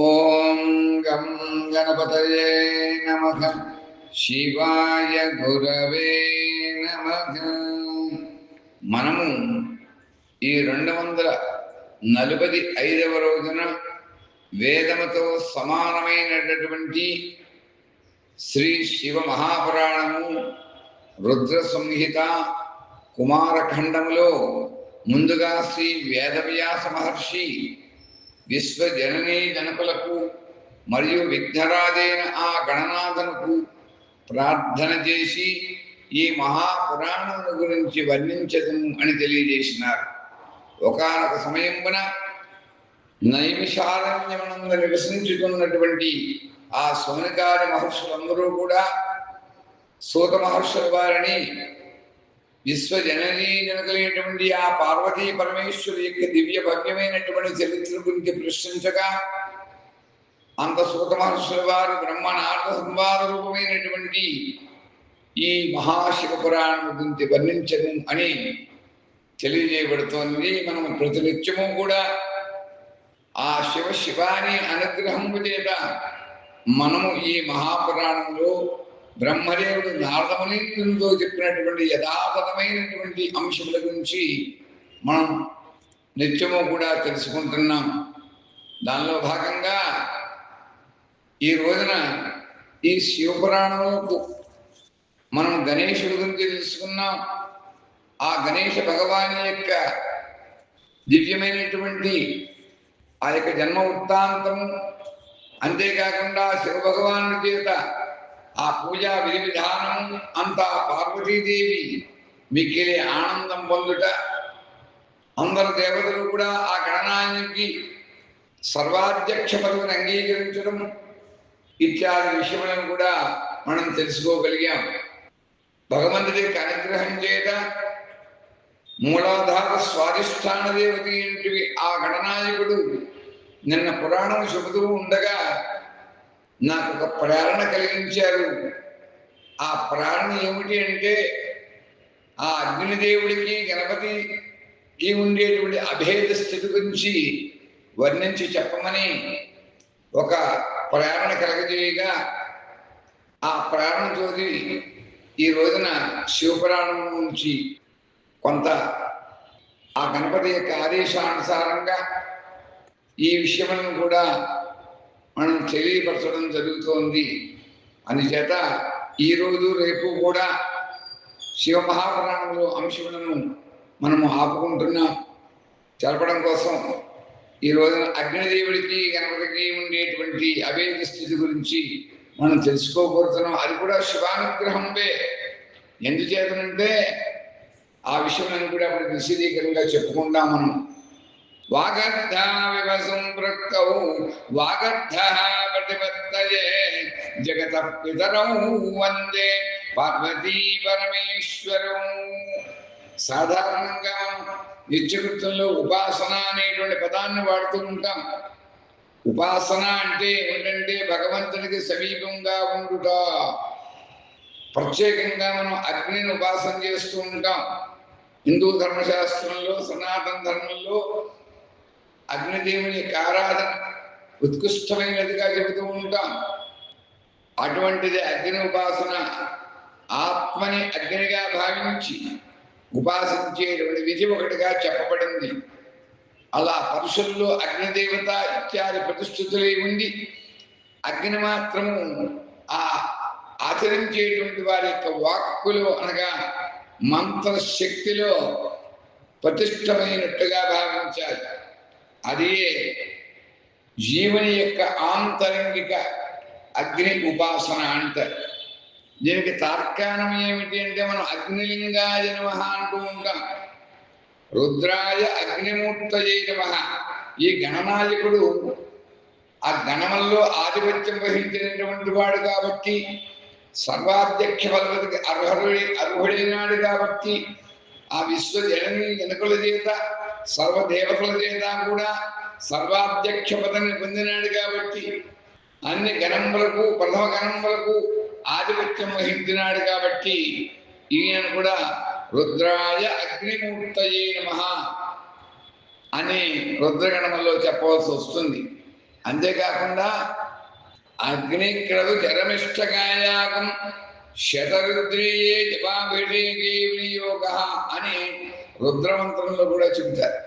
ఓం గం గణపతయే నమః. శివాయ గురవే నమః. మనము ఈ 245వ రోజున వేదముతో సమానమైనటువంటి శ్రీ శివ మహాపురాణము రుద్ర సంహిత కుమారఖండములో ముందుగా శ్రీ వేదవ్యాస మహర్షి విశ్వజననీ జనకులకు మరియు విఘ్నరాజైన ఆ గణనాథనుకు ప్రార్థన చేసి ఈ మహాపురాణముల గురించి వర్ణించదము అని తెలియజేసినారు. ఒకానొక సమయమున నైమిషారణ్యమునందు నివసించుతున్నటువంటి ఆ సౌనకాది మహర్షులందరూ కూడా సూత మహర్షుల వారిని విశ్వజననీ జనకులైనటువంటి ఆ పార్వతీ పరమేశ్వరు యొక్క దివ్య భవ్యమైనటువంటి చరిత్ర గురించి ప్రశ్నించగా అంత సూత మహర్షుల వారు బ్రహ్మనాథ సంవాద రూపమైనటువంటి ఈ మహాశివ పురాణం గురించి వర్ణించడం అని తెలియజేయబడుతోంది. మనం ప్రతినిత్యము కూడా ఆ శివాని అనుగ్రహము చేత మనము ఈ మహాపురాణంలో బ్రహ్మదేవుడు నారదమునితో చెప్పినటువంటి యథాతథమైనటువంటి అంశముల గురించి మనం నిత్యము కూడా తెలుసుకుంటున్నాం. దానిలో భాగంగా ఈ రోజున ఈ శివపురాణంలో మనం గణేశుడి గురించి తెలుసుకున్నాం. ఆ గణేశ భగవాని యొక్క దివ్యమైనటువంటి ఆ యొక్క జన్మ వృత్తాంతము, అంతేకాకుండా శివ భగవాను చేత ఆ పూజా విధి విధానం అంతా పార్వతీదేవి మిక్కిలి ఆనందం పొందుట, అందరు దేవతలు కూడా ఆ గణనానికి సర్వాధ్యక్ష పదవిని అంగీకరించడం ఇత్యాది విషయములను కూడా మనం తెలుసుకోగలిగాం. భగవంతుడి యొక్క అనుగ్రహం చేత మూలాధార స్వాధిష్టాన దేవతి ఏంటివి ఆ గణనాయకుడు నిన్న పురాణం చెబుతూ ఉండగా నాకు ఒక ప్రేరణ కలిగించారు. ఆ ప్రేరణ ఏమిటి అంటే ఆ అగ్నిదేవుడికి గణపతికి ఉండేటువంటి అభేద స్థితి గురించి వర్ణించి చెప్పమని ఒక ప్రేరణ కలగజేయగా ఆ ప్రేరణ చోది ఈ రోజున శివపురాణం నుంచి కొంత ఆ గణపతి యొక్క ఆదేశానుసారంగా ఈ విషయములను కూడా మనం తెలియపరచడం జరుగుతోంది. అందుచేత ఈరోజు రేపు కూడా శివ మహాపురాణంలో అంశములను మనము ఆపుకుంటున్నాం. తెలపడం కోసం ఈ రోజున అగ్నిదేవుడికి గణపతికి ఉండేటువంటి అభేద స్థితి గురించి మనం తెలుసుకోబోతున్నాం. అది కూడా శివానుగ్రహంపే. ఎందుచేతనంటే ఆ విషయం కూడా అప్పుడు విశదీకరంగా చెప్పుకుంటాం. మనం వాగర్ధవివ సంపృక్తౌ వాగర్ధః ప్రతిపత్తయే జగత పితరౌ వందే పార్వతీ పరమేశ్వరం. సాధారణంగా నిత్యకృత్యంలో ఉపాసన అనేటువంటి పదాన్ని వాడుతూ ఉంటాం. ఉపాసన అంటే ఏంటంటే భగవంతునికి సమీపంగా ఉండుట. ప్రత్యేకంగా మనం అగ్నిని ఉపాసన చేస్తూ ఉంటాం. హిందూ ధర్మశాస్త్రంలో సనాతన ధర్మంలో అగ్నిదేవుని యొక్క ఆరాధన ఉత్కృష్టమైనదిగా చెబుతూ ఉంటాం. అటువంటిది అగ్ని ఉపాసన. ఆత్మని అగ్నిగా భావించి ఉపాసించేటువంటి విధి ఒకటిగా చెప్పబడింది. అలా పరుషుల్లో అగ్నిదేవత ఇత్యాది ప్రతిష్ఠితులై ఉండి అగ్ని మాత్రము ఆ ఆచరించేటువంటి వారి యొక్క వాక్కులు అనగా మంత్రశక్తిలో ప్రతిష్టమైనట్టుగా భావించాలి. అదే జీవుని యొక్క ఆంతరంగిక అగ్ని ఉపాసన అంటారు. దీనికి తార్కాణం ఏమిటి అంటే మనం అగ్నిలింగాయ నమః అంటూ ఉంటాం. రుద్రాయ అగ్నిమూర్తయే నమః. ఈ గణనాయకుడు ఆ గణముల్లో ఆధిపత్యం వహించినటువంటి వాడు కాబట్టి, సర్వాధ్యక్ష పదవికి అర్హుడైనాడు కాబట్టి, ఆ విశ్వజననీ జనకుల చేత సర్వదేవతల చేత కూడా సర్వాధ్యక్ష పదవిని పొందినాడు కాబట్టి, అన్ని గణములకు ప్రథమ గణములకు ఆధిపత్యం వహించినాడు కాబట్టి ఈయన కూడా రుద్రాయ అగ్నిమూర్తయే నమః అని రుద్రగణములో చెప్పవలసి వస్తుంది. అంతేకాకుండా అగ్నిక్రదు చరమిష్టకాయాకం శతరుద్రీయే జపాభిషేకే వినియోగ అని రుద్రమంత్రంలో కూడా చెబుతారు.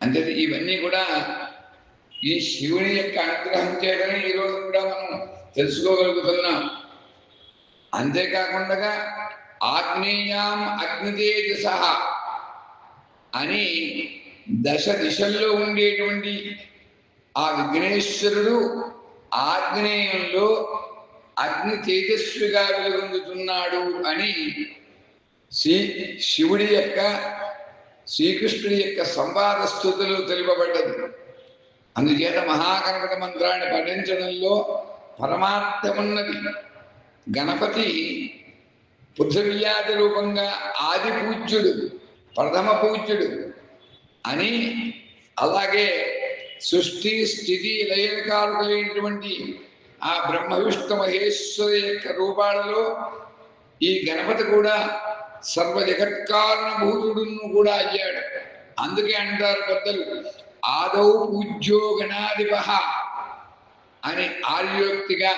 అంటే ఇవన్నీ కూడా ఈ శివుని యొక్క అనుగ్రహం చేయడమే ఈరోజు కూడా మనం తెలుసుకోగలుగుతున్నాం. అంతేకాకుండా ఆగ్నేయాం అగ్నితేజస అని దశ దిశల్లో ఉండేటువంటి ఆ విఘ్నేశ్వరుడు ఆగ్నేయంలో అగ్ని తేజస్విగా వెలుగొందుతున్నాడు అని శివుడి యొక్క శ్రీకృష్ణుడి యొక్క సంవాద స్థుతులు తెలుపబడ్డది. అందుచేత మహాగణపతి మంత్రాన్ని పఠించడంలో పరమార్థమున్నది. గణపతి పృథివ్యాధి రూపంగా ఆది పూజ్యుడు, ప్రథమ పూజ్యుడు అని, అలాగే సృష్టి స్థితి లయకారకులైనటువంటి ఆ బ్రహ్మ విష్ణు మహేశ్వర యొక్క రూపాలలో ఈ గణపతి కూడా సర్వ జగత్కారణభూతుడును కూడా అయ్యాడు. అందుకే అంటారు పెద్దలు, ఆదౌ పూజ్యో గణాధిప అని ఆర్యోక్తిగా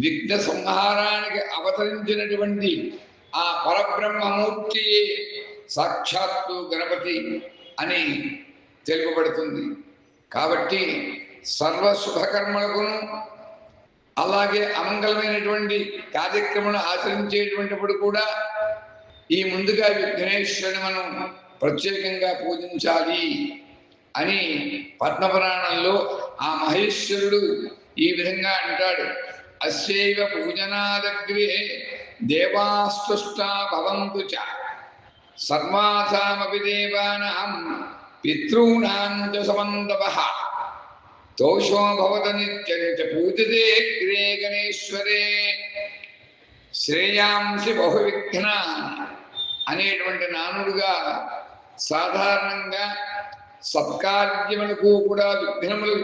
విఘ్న సంహారానికి అవతరించినటువంటి ఆ పరబ్రహ్మమూర్తి సాక్షాత్తు గణపతి అని తెలుపబడుతుంది. కాబట్టి సర్వ శుభకర్మలకును అలాగే అమంగళమైనటువంటి కార్యక్రమాలను ఆచరించేటువంటిప్పుడు కూడా ఈ ముందుగా విఘ్నేశ్వరుని మనం ప్రత్యేకంగా పూజించాలి అని పద్మపురాణంలో ఆ మహేశ్వరుడు ఈ విధంగా అంటాడు. అస్యైవ పూజనాదగ్రే దేవాస్తుష్టా భవంతు చ సర్వాసామపి దేవానాం పితॄణాం చ సమంతపః దోషో భవత నిత్యం చ పూజితే అగ్రే గణేశ్వరే శ్రేయాంసి బహువిఘ్న అనేటువంటి నానుడుగా సాధారణంగా సత్కార్యములకు కూడా విఘ్నములు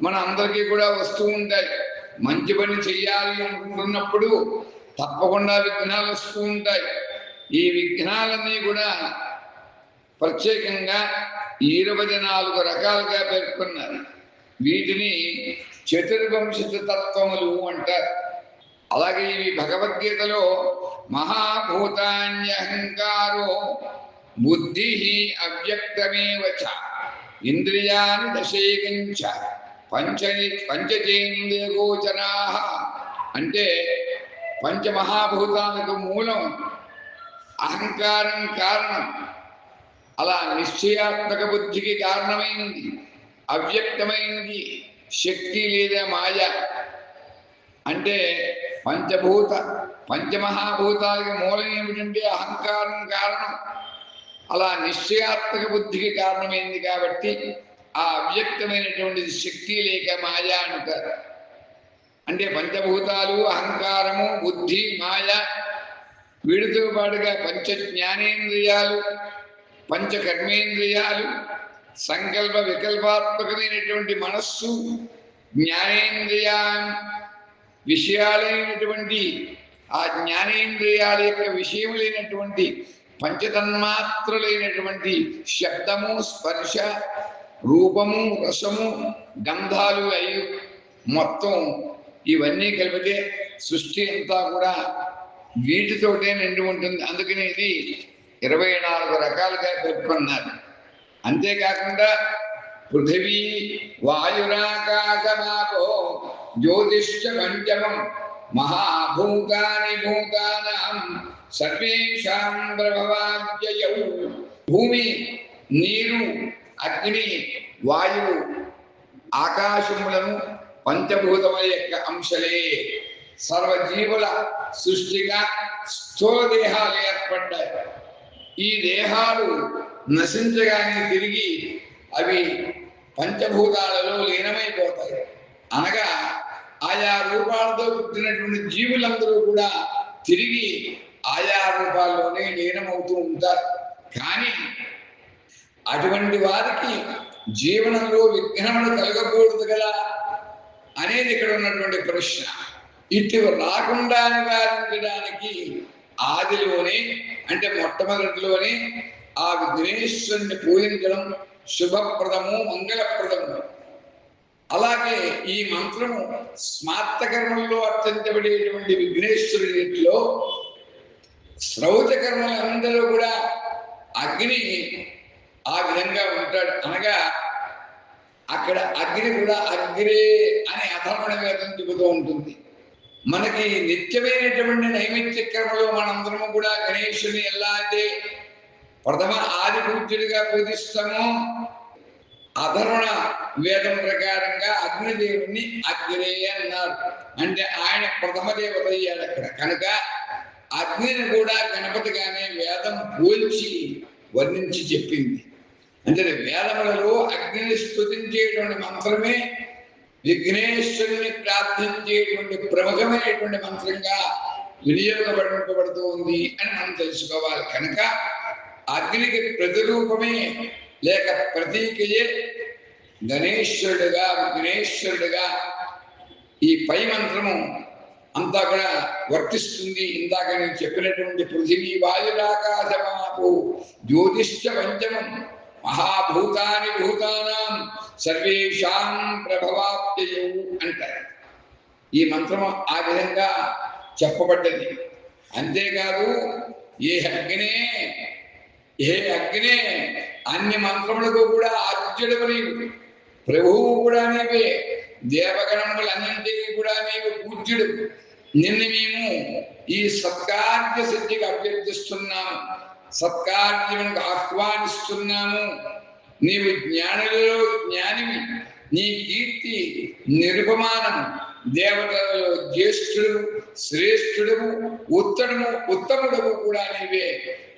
మన అందరికీ కూడా వస్తూ ఉంటాయి. మంచి పని చెయ్యాలి అనుకుంటున్నప్పుడు తప్పకుండా విఘ్నాలు వస్తూ ఉంటాయి. ఈ విఘ్నాలన్నీ కూడా ప్రత్యేకంగా 24 రకాలుగా పేర్కొన్నారు. వీటిని చతుర్వంశిత తత్వములు అంటారు. అలాగే ఇవి భగవద్గీతలో మహాభూతాన్యహంకారో బుద్ధి అవ్యక్తమేవ చ ఇంద్రియాని దశైకంచ పంచచేంద్రియగోచరా అంటే పంచమహాభూతాలకు మూలం అహంకారం కారణం. అలా నిశ్చయాత్మక బుద్ధికి కారణమైంది అవ్యక్తమైనది శక్తి లేదా మాయ. అంటే పంచమహాభూతాలకి మూలం ఏమిటంటే అహంకారం కారణం. అలా నిశ్చయాత్మక బుద్ధికి కారణమైంది కాబట్టి ఆ అవ్యక్తమైనటువంటిది శక్తి లేక మాయ అంటారు. అంటే పంచభూతాలు అహంకారము బుద్ధి మాయ వీడితో పాటుగా పంచ జ్ఞానేంద్రియాలు పంచ కర్మేంద్రియాలు సంకల్ప వికల్పాత్మకమైనటువంటి మనస్సు జ్ఞానేంద్రియా విషయాలైనటువంటి ఆ జ్ఞానేంద్రియాల యొక్క విషయములైనటువంటి పంచతన్మాత్రలైనటువంటి శబ్దము స్పర్శ రూపము రసము గంధాలు అయ్యి మొత్తం ఇవన్నీ కలిపితే సృష్టి అంతా కూడా వీటితోటే నిండి ఉంటుంది. అందుకని ఇది 24 రకాలుగా పేర్కొన్నారు. అంతేకాకుండా పృథివీ వాయురాకాశమాపో జ్యోతిష్ఠ పంచమం మహాభూతాని భూతానాం సర్వేషాం ప్రభవాద్యయౌ భూమి నీరు అగ్ని వాయువు ఆకాశములను పంచభూతముల యొక్క అంశలే. సర్వజీవుల సృష్టిగా స్థూల దేహాలు ఏర్పడ్డాయి. ఈ దేహాలు నశించగానే తిరిగి అవి పంచభూతాలలో లీనమైపోతాయి. అనగా ఆయా రూపాలతో పుట్టినటువంటి జీవులందరూ కూడా తిరిగి ఆయా రూపాల్లోనే లీనమవుతూ ఉంటారు. కానీ అటువంటి వారికి జీవనంలో విఘ్నములు కలగకూడదు కదా అనేది ఇక్కడ ఉన్నటువంటి ప్రశ్న. ఇటు రాకుండా నివారించడానికి ఆదిలోనే అంటే మొట్టమొదటిలోనే ఆ విఘ్నేశ్వరుని పూజించడం శుభప్రదము మంగళప్రదము. అలాగే ఈ మంత్రము స్మార్త కర్మల్లో అత్యంతపడేటువంటి విఘ్నేశ్వరుడిలో శ్రౌత కర్మలందరూ కూడా అగ్ని ఆ విధంగా ఉంటాడు. అనగా అక్కడ అగ్ని కూడా అగ్రే అని అధర్వణ వేదం చెబుతూ ఉంటుంది. మనకి నిత్యమైనటువంటి నైమిత్య కర్మలో మనందరము కూడా గణేశుని ఎలా అయితే ప్రథమ ఆది పూజ్యుడిగా పూజిస్తామో అధర్వణ వేదం ప్రకారంగా అగ్నిదేవుణ్ణి అగ్రే అన్నారు. అంటే ఆయన ప్రథమ దేవత అయ్యాడు అక్కడ. కనుక అగ్నిని కూడా గణపతిగానే వేదం పోల్చి వర్ణించి చెప్పింది. అంటే వేదములలో అగ్నిని స్తుతించేటువంటి మంత్రమే విఘ్నేశ్వరుని ప్రార్థించేటువంటి ప్రముఖమైనటువంటి మంత్రంగా వినియోగపడింపబడుతూ ఉంది అని మనం తెలుసుకోవాలి. కనుక అగ్నికి ప్రతిరూపమే లేక ప్రతీకయే గణేశ్వరుడుగా విఘ్నేశ్వరుడుగా ఈ పై మంత్రము అంతా కూడా వర్తిస్తుంది. ఇందాక నేను చెప్పినటువంటి పృథివీ వాయురాకాశమాపు జ్యోతిష్ఠ పంచమం మహాభూతాని భూతానాం సర్వేషాం ప్రభవాప్యయౌ అంటారు. ఈ మంత్రము ఆ విధంగా చెప్పబడ్డది. అంతేకాదు ఏ అగ్నే అన్ని మంత్రములకు కూడా ఆద్యుడవు నీవు, ప్రభువు కూడా నీవే, దేవగణములన్నింటికి కూడా నీవు పూజ్యుడు. నిన్ను మేము ఈ సత్కార్య సిద్ధికి అభ్యర్థిస్తున్నాము, సత్కార్యములకు ఆహ్వానిస్తున్నాము. నీవు జ్ఞానులలో జ్ఞానివి, నీ కీర్తి నిరుపమానము, దేవతలలో జ్యేష్ఠుడు శ్రేష్ఠుడు ఉత్తముడవు కూడా నీవే.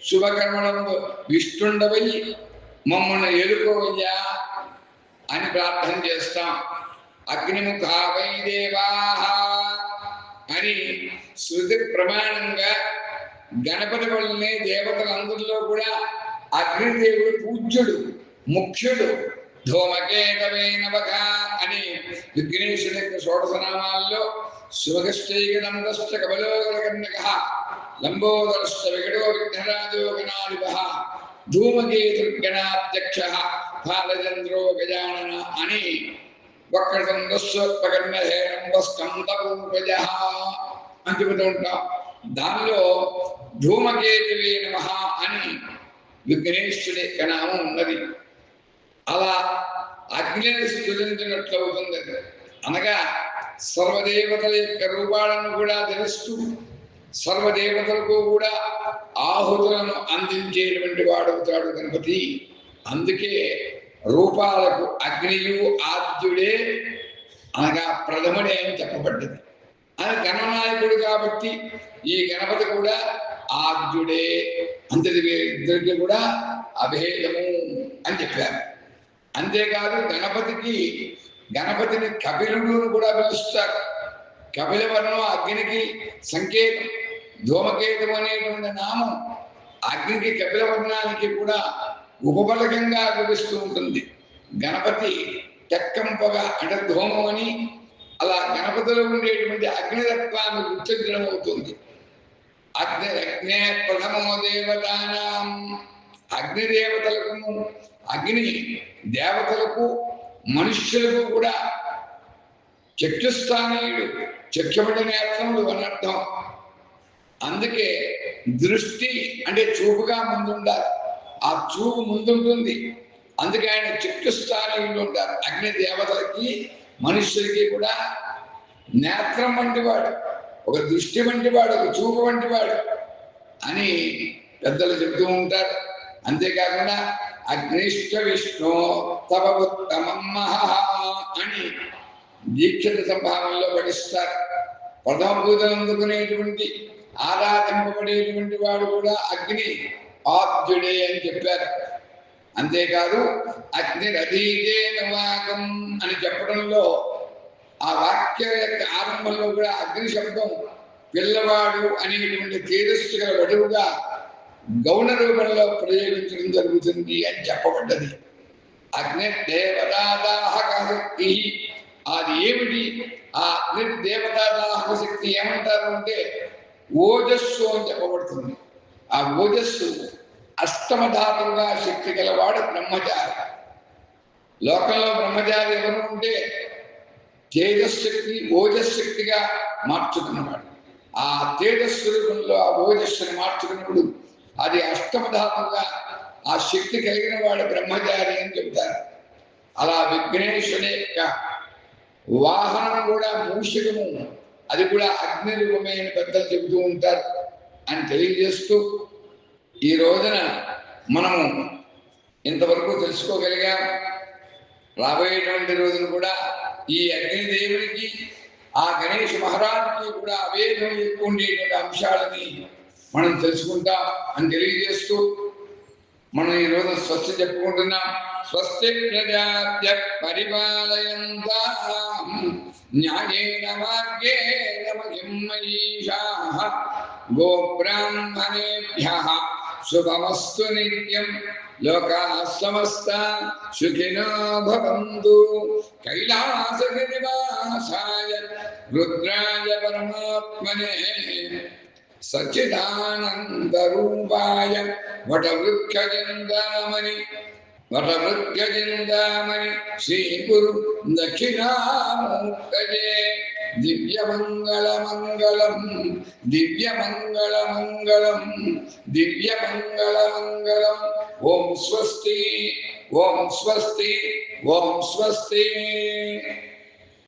శుభకర్మలను విష్ణుండవై మమ్మల్ని ఎలుకోవయ్యా అని ప్రార్థన చేస్తాం. అగ్నిముఖా వై దేవాః అని శృతి ప్రమాణంగా గణపతి వల్లనే దేవతలందరిలో కూడా అగ్నిదేవుడు పూజ్యుడు, ముఖ్యుడు. ధూమకేతవే నమః అని విఘ్నేశ్వరుని యొక్క షోడశనామాల్లో శుభగశ్చైకదండశ్చ కబలోగలకర్ణకః లంబోదరశ్చ వికటో విఘ్నరాజో గణాధిపః ధూమకేతుర్గణాధ్యక్షః బాలచంద్రో గజానన అని వక్రతుండస్వత్పకర్ణహేరంబస్కందపూర్వజః అని చెబుతూ ఉంటాం. దానిలో ధూమకేతువే నమః అని విఘ్నేశ్వరుడి యొక్క నామం ఉన్నది. అలా అగ్నిని స్తుతించినట్లు అవుతుంది. అనగా సర్వదేవతల యొక్క రూపాలను కూడా ధరిస్తూ సర్వదేవతలకు కూడా ఆహుతులను అందించేటువంటి వాడవుతాడు గణపతి. అందుకే రూపాలకు అగ్నియు ఆద్యుడే అనగా ప్రథముడే అని చెప్పబడ్డది. అని గణనాయకుడు కాబట్టి ఈ గణపతి కూడా ఆద్యుడే, అంతటి ఇద్దరికి కూడా అభేదము అని చెప్పారు. అంతేకాదు గణపతిని కపిలుడు కూడా పిలుస్తారు. కపిల వర్ణం అగ్నికి సంకేతం. ధూమకేతు అనేటువంటి నామం అగ్నికి కపిల వర్ణానికి కూడా ఉపబలకంగా పిలుస్తూ ఉంటుంది. గణపతి తెక్కంపగా అంటే ధూమం అని అలా గణపతిలో ఉండేటువంటి అగ్నితత్వాన్ని గుర్తించడం అవుతుంది. అగ్నే ప్రథమో దేవతానాం, అగ్నిదేవతలకు అగ్ని దేవతలకు మనుష్యులకు కూడా చక్షుస్థానీయుడు, చక్షుబడి నేత్రములు అనర్థం. అందుకే దృష్టి అంటే చూపుగా ముందుండాలి, ఆ చూపు ముందుంటుంది. అందుకే ఆయన చక్షుస్థానీయులు ఉంటారు. అగ్ని దేవతలకి మనుష్యులకి కూడా నేత్రం వంటివాడు, ఒక దృష్టి వంటివాడు, ఒక చూపు వంటివాడు అని పెద్దలు చెబుతూ ఉంటారు. అంతేకాకుండా అగ్నిష్ట విష్ణు తవ ఉత్తమం అని దీక్షిత సంభావంలో పఠిస్తారు. ప్రథమ పూజలు అందుకునేటువంటి ఆరాధింపబడేటువంటి వాడు కూడా అగ్ని ఆద్యుడే అని చెప్పారు. అంతేకాదు అగ్నిరధీజే నవాకం అని చెప్పడంలో ఆ వాక్య యొక్క ఆరంభంలో కూడా అగ్ని శబ్దం పిల్లవాడు అనేటువంటి తేజస్సు గల వటువుగా గౌణ రూపంలో ప్రయోగించడం జరుగుతుంది అని చెప్పబడ్డది. అగ్ని దేవతాదాహక శక్తి, అది ఏమిటి? ఆ అగ్ని దేవతాదాహక శక్తి ఏమంటారు అంటే ఓజస్సు అని చెప్పబడుతుంది. ఆ ఓజస్సు అష్టమధాతువుగా శక్తి గలవాడు బ్రహ్మచారి. లోకంలో బ్రహ్మచారి ఎవరు ఉంటే తేజశక్తి ఓజశక్తిగా మార్చుకున్నవాడు. ఆ తేజస్వరూపంలో ఆ ఓజస్సుని మార్చుకున్నప్పుడు అది అష్టమధాముగా ఆ శక్తి కలిగిన వాడు బ్రహ్మచారి అని చెబుతారు. అలా విఘ్నేశ్వరుని యొక్క వాహనం కూడా మూషికము, అది కూడా అగ్ని రూపమే అని పెద్దలు చెబుతూ ఉంటారు అని తెలియజేస్తూ ఈ రోజున మనము ఇంతవరకు తెలుసుకోగలిగాం. రాబోయేటువంటి రోజులు కూడా ఈ అగ్నిదేవునికి ఆ గణేష్ మహారాజుకి కూడా అవేదం ఎక్కువ ఉండేటువంటి అంశాలని మనం తెలుసుకుంటాం అని తెలియజేస్తూ మనం ఈ రోజు స్వస్తి చెప్పుకుంటున్నాం. స్వస్తి ప్రజాభ్య పరిపాలయంతాం న్యాయేన మార్గేణ మహిం మహీషాః గోబ్రాహ్మణేభ్యః శుభమస్తు నిత్యం. లోకాః సమస్తా సుఖినో భవంతు. కైలాసగిరివాసాయ రుద్రాయ పరమాత్మనే సచ్చిదానందరూపాయ వటవృక్షజిందామణి శ్రీ గురు దక్షిణామూర్తయే దివ్యమంగళమంగళం దివ్యమంగళమంగళం దివ్యమంగళమంగళం. ఓం స్వస్తి ఓం స్వస్తి ఓం స్వస్తి.